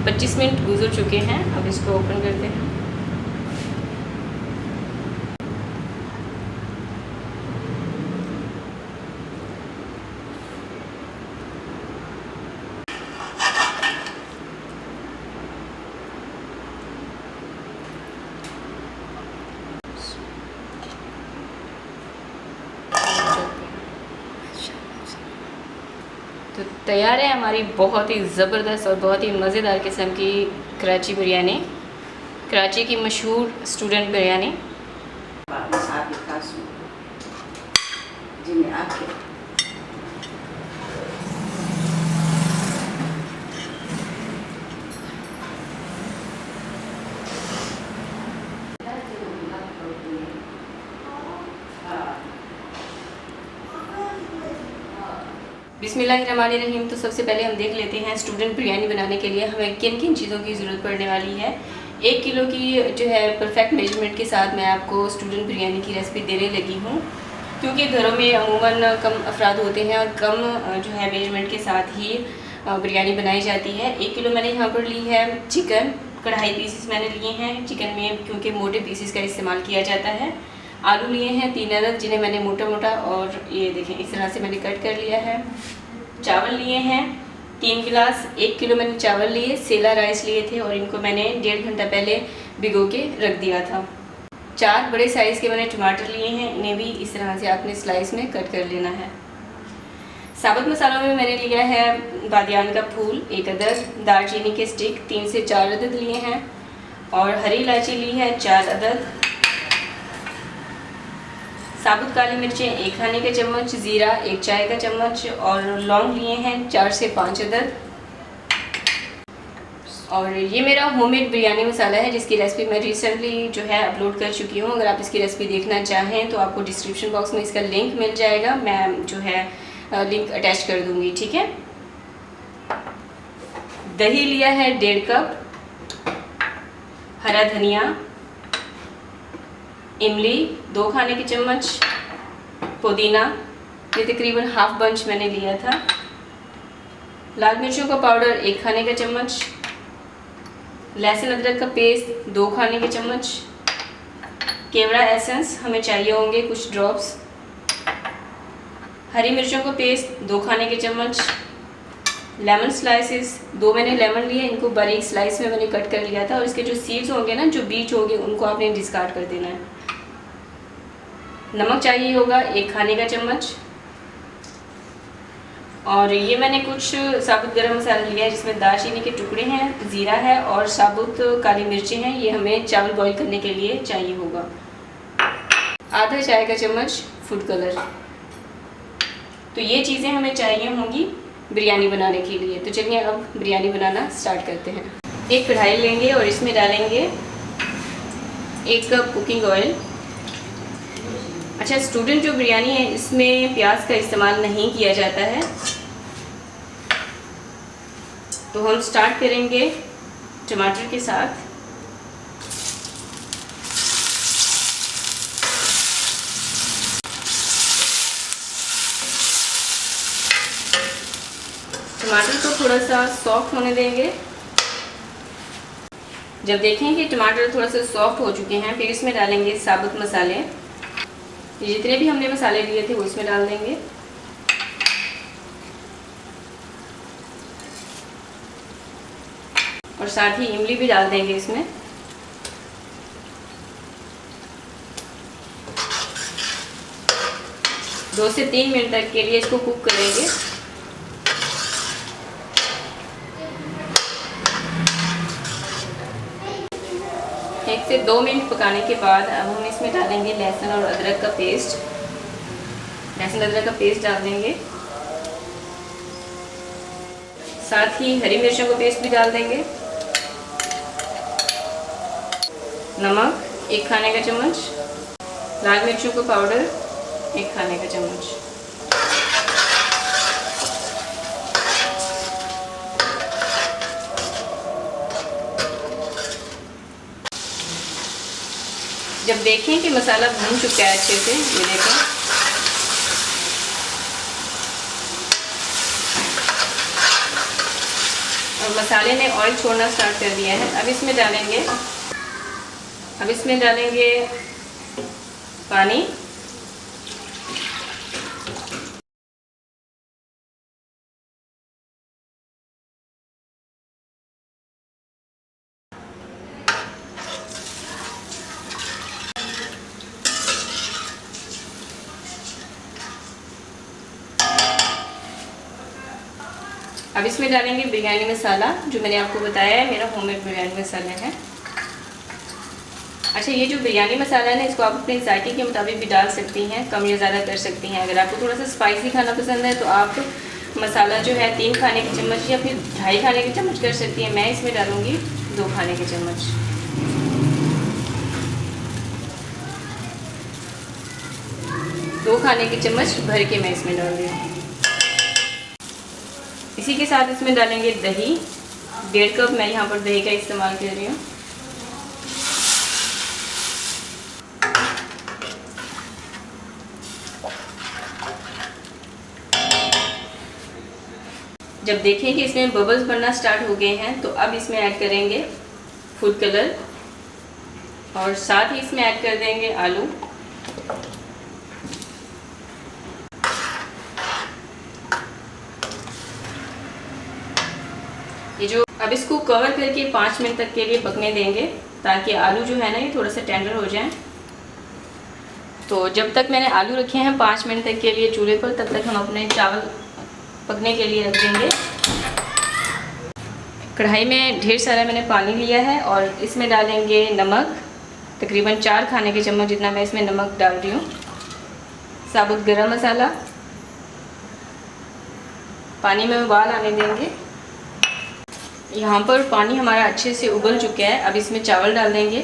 25 minute गुजर चुके हैं। अब इसको ओपन करते हैं। तो तैयार है हमारी बहुत ही ज़बरदस्त और बहुत ही मज़ेदार किस्म की कराची बिरयानी, कराची की मशहूर स्टूडेंट बिरयानी। बिस्मिल्लाहिर्रहमानिर्रहीम। तो सबसे पहले हम देख लेते हैं स्टूडेंट बिरयानी बनाने के लिए हमें किन किन चीज़ों की ज़रूरत पड़ने वाली है। 1 किलो की जो है परफेक्ट मेजरमेंट के साथ मैं आपको स्टूडेंट बिरयानी की रेसिपी देने लगी हूँ, क्योंकि घरों में अमूमन कम अफराद होते हैं और कम जो है मेजरमेंट के साथ ही बिरयानी बनाई जाती है। 1 किलो मैंने यहाँ पर ली है चिकन, कढ़ाई पीसेस मैंने लिए हैं चिकन में, क्योंकि मोटे पीसेस का इस्तेमाल किया जाता है। आलू लिए हैं 3 अदद, जिन्हें मैंने मोटा मोटा और ये देखें इस तरह से मैंने कट कर लिया है। चावल लिए हैं 3 गिलास। 1 किलो मैंने चावल लिए, सेला राइस लिए थे और इनको मैंने 1.5 घंटा पहले भिगो के रख दिया था। 4 बड़े साइज़ के मैंने टमाटर लिए हैं, इन्हें भी इस तरह से आपने स्लाइस में कट कर लेना है। साबुत मसालों में मैंने लिया है बादियान का फूल 1 अदद, दालचीनी के स्टिक 3 से 4 अदद लिए हैं और हरी इलायची ली है 4 अदद, साबुत काली मिर्चें 1 खाने का चम्मच, ज़ीरा 1 चाय का चम्मच और लौंग लिए हैं 4 से 5 अदद। और ये मेरा होममेड बिरयानी मसाला है, जिसकी रेसिपी मैं रिसेंटली जो है अपलोड कर चुकी हूँ। अगर आप इसकी रेसिपी देखना चाहें तो आपको डिस्क्रिप्शन बॉक्स में इसका लिंक मिल जाएगा, मैं जो है लिंक अटैच कर दूँगी, ठीक है। दही लिया है 1.5 कप, हरा धनिया, इमली 2 खाने के चम्मच, पुदीना ये तकरीबन हाफ बंच मैंने लिया था, लाल मिर्चों का पाउडर 1 खाने का चम्मच, लहसुन अदरक का पेस्ट 2 खाने के चम्मच, केवड़ा एसेंस हमें चाहिए होंगे कुछ ड्रॉप्स, हरी मिर्चों का पेस्ट 2 खाने के चम्मच, लेमन स्लाइसेस 2 मैंने लेमन लिए, इनको बारीक स्लाइस में मैंने कट कर लिया था और इसके जो सीड्स होंगे ना, जो बीज होंगे, उनको आपने डिस्कार्ड कर देना है। नमक चाहिए होगा 1 खाने का चम्मच और ये मैंने कुछ साबुत गरम मसाला लिया है, जिसमें दालचीनी के टुकड़े हैं, ज़ीरा है और साबुत काली मिर्चें हैं। ये हमें चावल बॉईल करने के लिए चाहिए होगा। आधा चाय का चम्मच फूड कलर। तो ये चीज़ें हमें चाहिए होंगी बिरयानी बनाने के लिए। तो चलिए अब बिरयानी बनाना स्टार्ट करते हैं। एक कढ़ाई लेंगे और इसमें डालेंगे 1 कप कुकिंग ऑयल। अच्छा, स्टूडेंट जो बिरयानी है इसमें प्याज का इस्तेमाल नहीं किया जाता है, तो हम स्टार्ट करेंगे टमाटर के साथ। टमाटर को थोड़ा सा सॉफ्ट होने देंगे। जब देखें कि टमाटर थोड़ा सा सॉफ्ट हो चुके हैं, फिर इसमें डालेंगे साबुत मसाले। जितने भी हमने मसाले लिए थे वो इसमें डाल देंगे। और साथ ही इमली भी डाल देंगे इसमें। दो से 3 मिनट तक के लिए इसको कुक करेंगे। एक से 2 मिनट पकाने के बाद अब हम इसमें डालेंगे लहसुन और अदरक का पेस्ट। लहसुन अदरक का पेस्ट डाल देंगे, साथ ही हरी मिर्चों का पेस्ट भी डाल देंगे। नमक 1 खाने का चम्मच, लाल मिर्चों का पाउडर 1 खाने का चम्मच। जब देखें कि मसाला भून चुका है अच्छे से, ये देखें, अब और मसाले ने ऑयल छोड़ना स्टार्ट कर दिया है। अब इसमें डालेंगे पानी। अब इसमें डालेंगे बिरयानी मसाला, जो मैंने आपको बताया है मेरा होममेड बिरयानी मसाला है। अच्छा, ये जो बिरयानी मसाला है ना, इसको आप अपने जायके के मुताबिक भी डाल सकती हैं, कम या ज़्यादा कर सकती हैं। अगर आपको थोड़ा सा स्पाइसी खाना पसंद है तो आप मसाला जो है 3 खाने के चम्मच या फिर 2.5 खाने के चम्मच कर सकती हैं। मैं इसमें डालूँगी 2 खाने के चम्मच। दो खाने के चम्मच भर के मैं इसमें डाल रही हूँ। इसी के साथ इसमें डालेंगे दही। 1.5 कप मैं यहाँ पर दही का इस्तेमाल कर रही हूँ। जब देखें कि इसमें बबल्स बनना स्टार्ट हो गए हैं तो अब इसमें ऐड करेंगे फूड कलर और साथ ही इसमें ऐड कर देंगे आलू। ये जो अब इसको कवर करके 5 मिनट तक के लिए पकने देंगे ताकि आलू जो है ना ये थोड़ा सा टेंडर हो जाए। तो जब तक मैंने आलू रखे हैं 5 मिनट तक के लिए चूल्हे पर, तब तक हम अपने चावल पकने के लिए रख देंगे। कढ़ाई में ढेर सारा मैंने पानी लिया है और इसमें डालेंगे नमक। तकरीबन 4 खाने के चम्मच जितना मैं इसमें नमक डाल रही हूँ। साबुत गरम मसाला। पानी में उबाल आने देंगे। यहाँ पर पानी हमारा अच्छे से उबल चुका है। अब इसमें चावल डाल देंगे।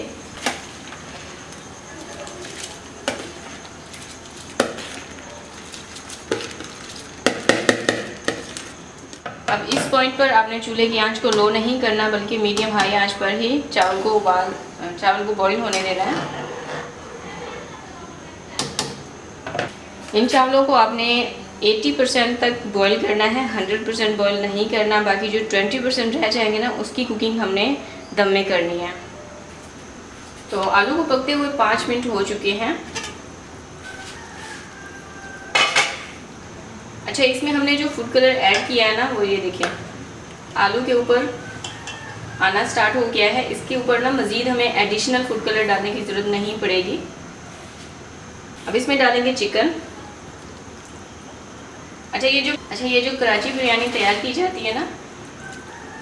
अब इस पॉइंट पर आपने चूल्हे की आंच को लो नहीं करना, बल्कि मीडियम हाई आंच पर ही चावल को बॉईल होने देना है। इन चावलों को आपने 80% तक बॉईल करना है, 100% बॉईल नहीं करना। बाकी जो 20% रह जाएंगे ना, उसकी कुकिंग हमने दम में करनी है। तो आलू को पकते हुए 5 मिनट हो चुके हैं। अच्छा, इसमें हमने जो फूड कलर ऐड किया है ना, वो ये देखिए आलू के ऊपर आना स्टार्ट हो गया है। इसके ऊपर ना मज़ीद हमें एडिशनल फूड कलर डालने की ज़रूरत नहीं पड़ेगी। अब इसमें डालेंगे चिकन। अच्छा, ये जो कराची बिरयानी तैयार की जाती है ना,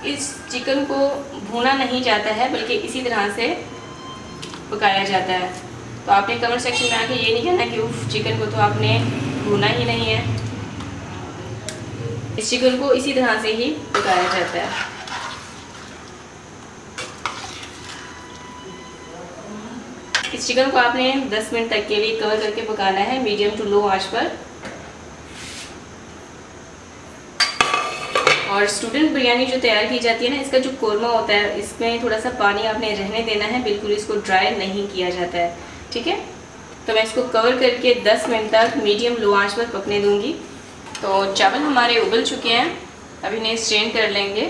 इस चिकन को भूना नहीं जाता है, बल्कि इसी तरह से पकाया जाता है। तो आपने कमेंट सेक्शन में आके ये नहीं कहना कि उफ, चिकन को तो आपने भूना ही नहीं है। इस चिकन को इसी तरह से ही पकाया जाता है। इस चिकन को आपने 10 मिनट तक के लिए कवर करके पकाना है, मीडियम टू लो आंच पर। और स्टूडेंट बिरयानी जो तैयार की जाती है ना, इसका जो कोरमा होता है, इसमें थोड़ा सा पानी आपने रहने देना है, बिल्कुल इसको ड्राई नहीं किया जाता है। ठीक है, तो मैं इसको कवर करके 10 मिनट तक मीडियम लो आंच पर पकने दूंगी। तो चावल हमारे उबल चुके हैं, अब इन्हें स्ट्रेन कर लेंगे।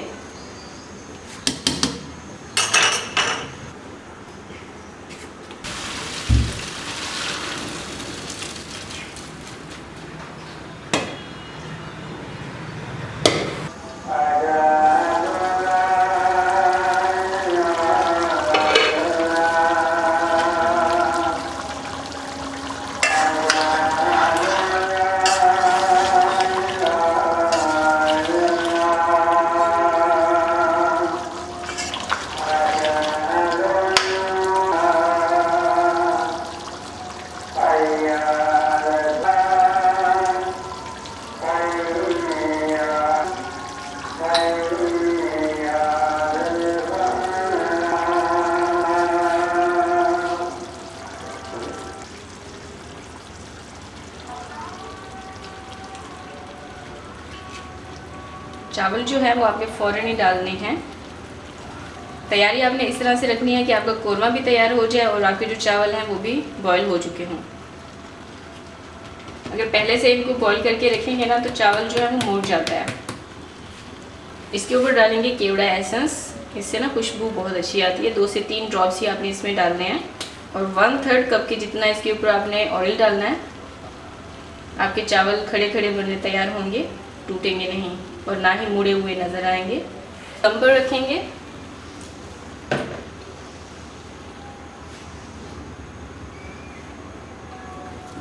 चावल जो है वो आपके फ़ौरन ही डालने हैं। तैयारी आपने इस तरह से रखनी है कि आपका कोरमा भी तैयार हो जाए और आपके जो चावल हैं वो भी बॉईल हो चुके हों। अगर पहले से इनको बॉईल करके रखेंगे ना, तो चावल जो है वो मुड़ जाता है। इसके ऊपर डालेंगे केवड़ा एसेंस, इससे ना खुशबू बहुत अच्छी आती है। 2 से 3 ड्रॉप्स ही आपने इसमें डालने हैं और 1/3 कप के जितना इसके ऊपर आपने ऑयल डालना है। आपके चावल खड़े खड़े बनने तैयार होंगे, टूटेंगे नहीं और ना ही मुड़े हुए नज़र आएंगे। दम पर रखेंगे।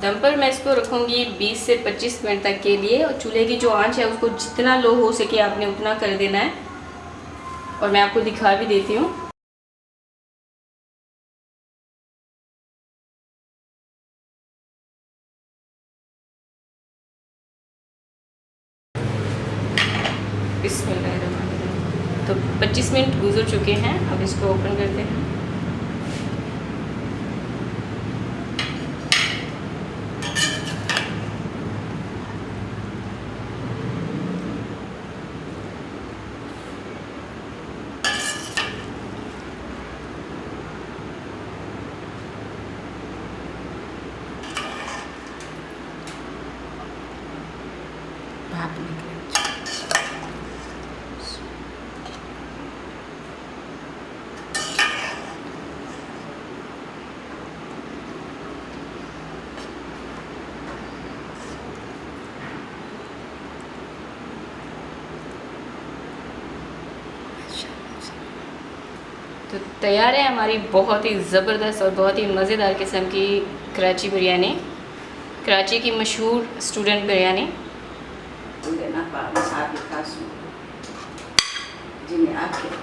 दम पर मैं इसको रखूँगी 20 से 25 मिनट तक के लिए और चूल्हे की जो आंच है उसको जितना लो हो सके आपने उतना कर देना है। और मैं आपको दिखा भी देती हूँ। तो 25 मिनट गुजर चुके हैं, अब इसको ओपन करते हैं। भाप निकले। तो तैयार है हमारी बहुत ही ज़बरदस्त और बहुत ही मज़ेदार किस्म की कराची बिरयानी, कराची की मशहूर स्टूडेंट बिरयानी। जिन्हें आपके